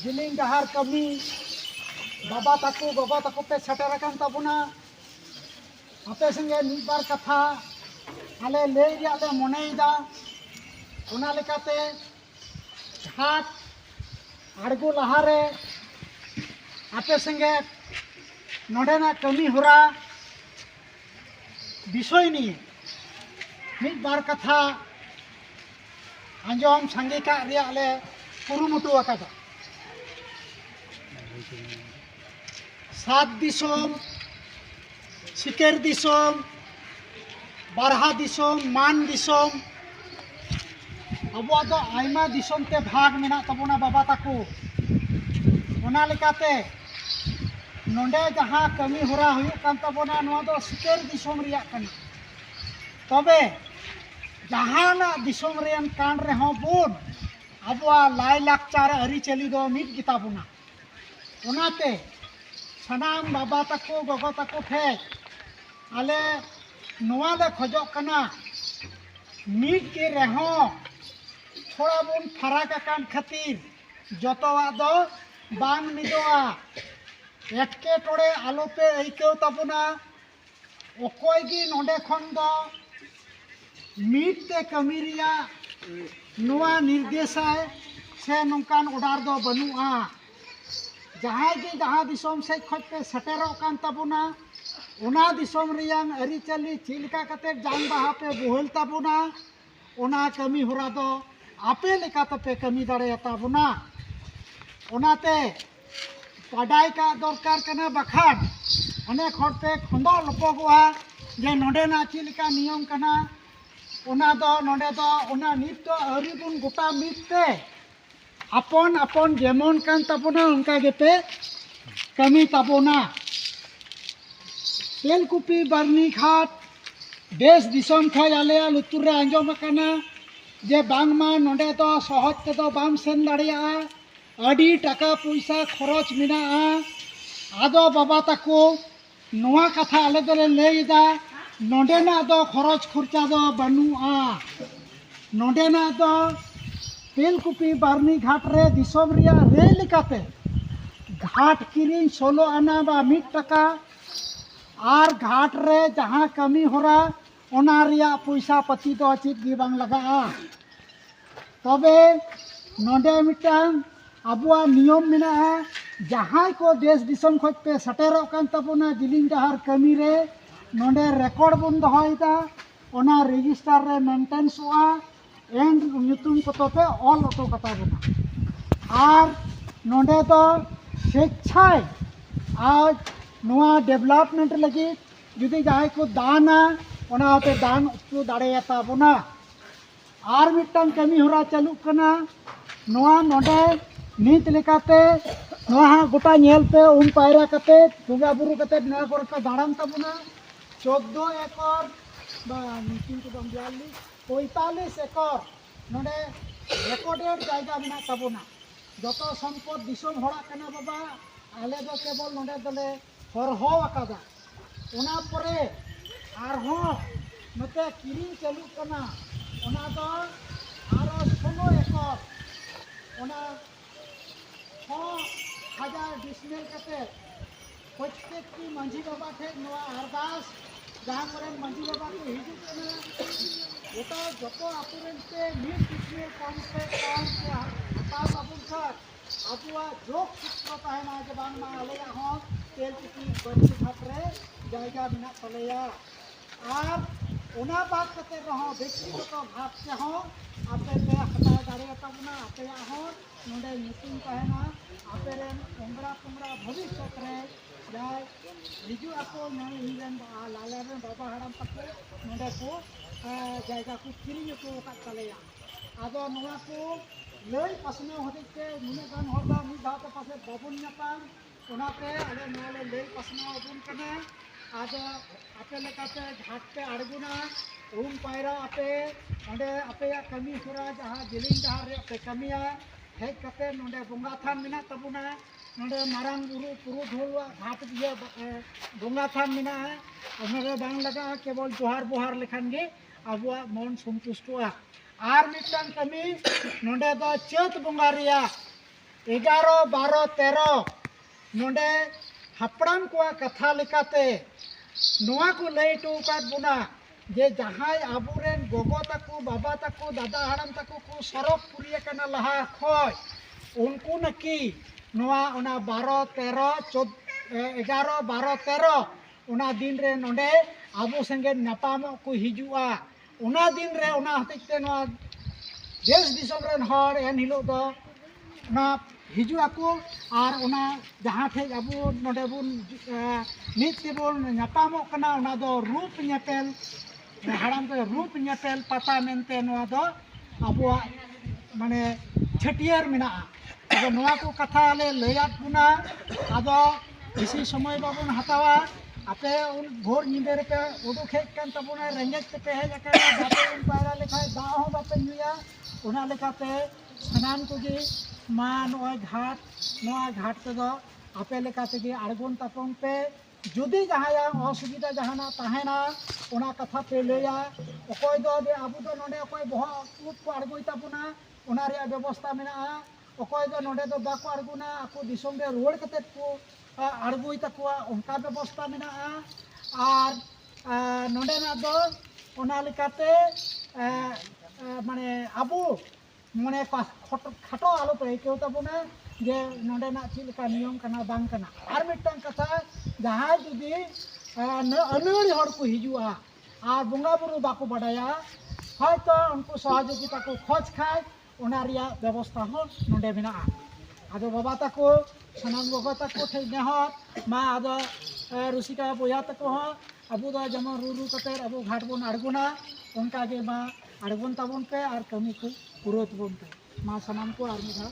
जिलिंग डहार कमी बाबा तको पे सेटरकान ताबुना आपे संगे मिबार कथा आले ले रियाले मनेदा ओना लेकाते घाट आड़गो लहारे आपे संगे नोडेना कमी होरा विषय निये मिबार कथा आंजोम संगे का रियाले कुरुमुटु आकादा सात दिसोम सिकेर दिसोम बारहा दिसोम मान दिसोम अबुआ दो आयमा दिसोम ते भाग मेना तबुना बाबा ताको ओना लेकाते नोंडे जहाँ कमी होरा हुयुक कान तबुना नोआ दो सिकेर दिसोम रिया काना तबे जहाना दिसोम रेन कान रेहो बुन अबुआ लाई लाकचार अरिचली दो मिट गिताबुना ओनाते सनाम बाबा तको गोगो तको ठे आले नोआ ले खोजो कना मिट के रेहो थोड़ा बुन फराक कान खातिर जतवा दो बांग मिदोआ एटके टोड़े आलोपे ऐकेव तबुना ओकोय गी नोंडे खन दो मीट ते कमी रिया नोआ निर्देशाय से नोंकान ऑर्डर दो बनुआ जहाँ गे जहाँ दिसोम से खज पे सटेरो कान तबुना ओना दिसोम रियां अरिचली चिलका कते जान बाहा पे बोहल तबुना ओना कमी होरा दो आपे लेका तपे कमी दाड़े ताबुना ओनाते पढ़ाई का दरकार कना बखान अनेक हर पे खंदो लपगुआ जे नोडे ना चिलका नियम कना ओना दो नोडे दो ओना नित दो अरि बुन गोटा मिटते अपन अपन जेमन कान तबुना उनका गेते कमी तबुना तेलकुपी बारनी घाट देश दिसोम खज आले लुतुर रे आंजम कना जे बांगमा नोडे दो सहज ते दो बाम सेन दाड़िया अड़ी टाका पैसा खरच मेना आदो बाबा ताको नोआ कथा आले दोले लैदा नोडेना दो खरच खर्चा दो बनुआ नोडेना दो तेलकुपी बारनी घाट रे दिसोम रिया रे लेकाते घाट किरिन 16 आना बा 1 टाका और घाट रे जहाँ कमी होरा ओना रिया पैसा पति दो चित गी बांग लगा तबे नोडे मिटांग अबुआ नियम मेना जहाँ को देश दिसोम खज पे सटेरो कान तबुना जिलिंग डहार कमी रे नोडे रेकॉर्ड बन दहोइदा ओना रजिस्टर रे मेंटेनेंस हुआ एंड ᱧᱩᱛᱩᱢ कतो पे ऑल ऑटो कता बना और नोडे तो शिक्षाय आज नोआ डेवलपमेंट लगी जुदी जहाँ को दाना ओना पे दान को दाड़ेता बना और मिटन कमी होरा चालू कना नोआ नोडे नीत लेकाते नोहा गोटा नेल पे पायरा कते बुगा बुरु कते नया कर का दाड़ान तबुना 14 एकड़ बा नीतिन को 45 एकड़ नोडे रेकॉर्डेड जायगा मेना तबुना जतो संपद दिसोम होड़ा कना बाबा आले दो केवल नोडे दले हरहो आकादा ओना परे आरहो नते किरिंग चालू कना ओना दो आरो 16 एकड़ ओना 6,000 डिसमेल कते प्रत्येक की मंझी बाबा ठे नोआ अरदास जहाँ पर मंझी बाबा को हिजू कना ओटा जतो आपुरेन पे 20 डिसमेल कम से कम के हटाव बाबू सर अबुआ जोक सूत्र ताहेना जे बांग मा आलेया हो तेल की बच्ची खातरे जायगा बिना तलेया और ओना बात कते रहो व्यक्तिगत भाव से हो आपे पे हटा दाड़े तबना आपे हो नोडे मीटिंग ताहेना आपे रेन उंगड़ा भविष्य रे जाय हिजू आपो नई हिरन लाले रे बाबा हड़ाम तक नोडे को जायगा को किरिंग को का तलेया आदो नोआ को लई पसने होते नुने गान होदा मि दाते पासे बाबुन नापाम ओनाते आले नोले लई पसना अबुन कने आदो आपे लेकाते घाट पे अड़गुना पायरा आपे ओंडे आपे कमी होरा जहाँ जिलिंग जहाँ रे पे कमिया हेज कते नोडे बोंगा थान मेना तबुना नोडे मारांग बुरु पुरु ढोलवा घाट दिया बोंगा थान मेना ओनरे बांग लगा केवल जोहार बोहार लेखान गे अबुआ मन संतुष्टवा और मिटन कमी नोडे दो चैत बोंगा रिया 11, 12, 13 नोडे हपड़ाम को कथा लेकाते नोआ को लई टूकात बुना जे जहाँ आबुरेन गोगो तको बाबा तको दादा हड़ाम तको को सरक पुरिया कना लहा खय उनको नकी नोआ ओना 12, 13, 11, 12, 13 ओना दिन रे नोडे आबो संगे नापाम को हिजुआ ओना दिन रे ओना हतिते नोआ देश दिसोम रेन हर एन हिलो दो ना हिजू आको और उना जहाँ ठे अबो नोडे बुन मीत तेबुन ᱧᱟᱯᱟᱢᱚᱜ ᱠᱟᱱᱟ उना दो रूप ñepel हाड़ाम को रूप ñepel पाता मेनते नोआ दो अबो माने छटियर मेना आदो नोआ को कथा ले लैयात बुना आदो इसी समय बाबुन हतावा आपे उन भोर निंदे रे पे उडुक हेज कान तबुना रेंगेज पे हेज काना बापे उन पायरा लेखाय दा हो बापे नुया उना लेखाते सनान कोगी मा नोआ घाट ते दो आपे लेखाते गे आड़गोन तापन पे जुदी जहाया असुविधा जहाना ताहेना उना कथा पे लेया अकोय दो दे आबु दो नोडे अकोय बहा उप को आड़गोय ताबुना उना रे व्यवस्था मेना अकोय दो नोडे दो बाको आड़गुना आको दिसोम रे रोड कते को आड़गोय ताकुआ उनका व्यवस्था मेना और नोडे ना दो उना लेकाते माने आबु मने खाटो आलो पे केउ ताबुना जे नोडे ना चिलका नियम कना बांग कना और मिटन कथा जहां जुदी अनड़ी हर को हिजुआ और बंगा बुरु बाको बडाया हयतो उनको सहयोगिता को खोज खाय उना रिया व्यवस्था हो नोडे मेना आदो बाबा ताको सनाम बाबा ताको ठे नेहर मा आदो रुसिका बोया ताको हो अबु दो जमन रुरु कते अबु घाट बोन आड़गुना उनका गे मा आड़गुन ताबुन पे और कमी को पुरोत बोन पे मा सनाम को आर मिधा